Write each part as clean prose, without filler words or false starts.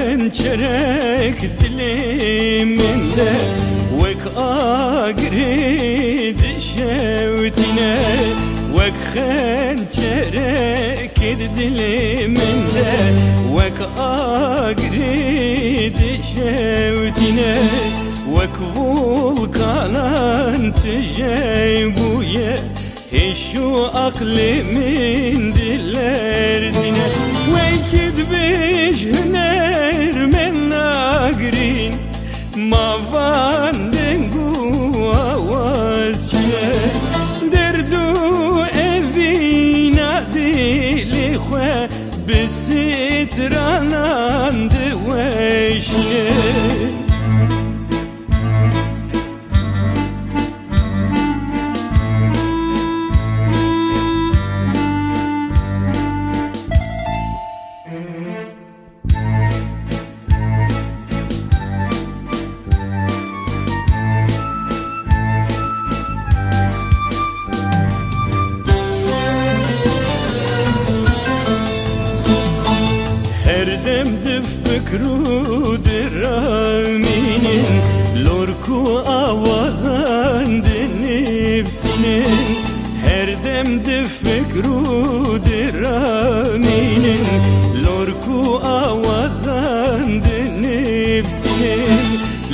خنچرک دلمنده وک آگری دشوتینه وک خنچرک دلمنده وک آگری دشوتینه وک volkan تجيبويه هشو عقل من دلر زينه ويكد بيش هنر من ناقرين ما فاندنقو آواز شنه دردو evina dili خو بسترانان دوشنه Herdem de fikru diraminin lorku avazan de nefsinin Herdem de fikru diraminin lorku avazan de nefsinin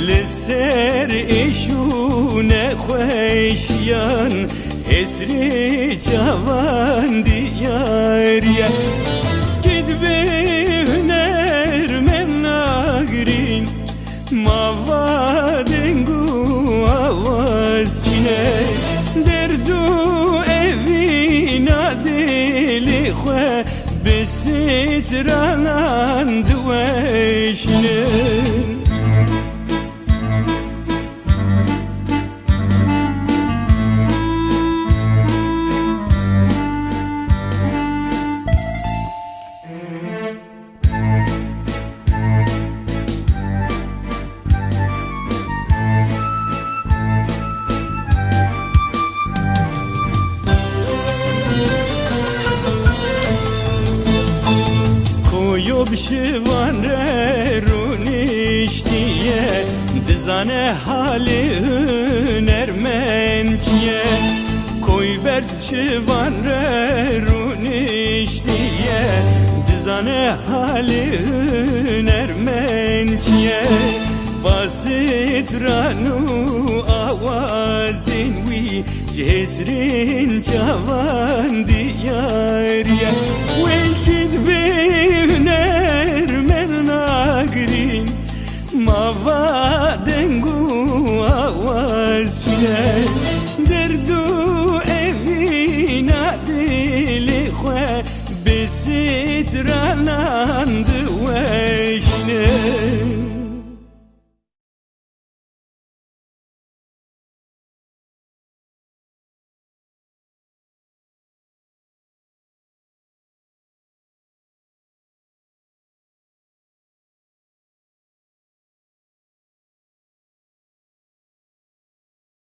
Lisser eşune khoşyan esri cavan diyariye Mavadengu avaz çine derdu evina deli xwe besitranan dweşine Yob şivan runiştiye dizane hali hünermençiye Koy berz şivan runiştiye dizane hali hünermençiye Basit ranu avazin wi cesrin cavan diyariye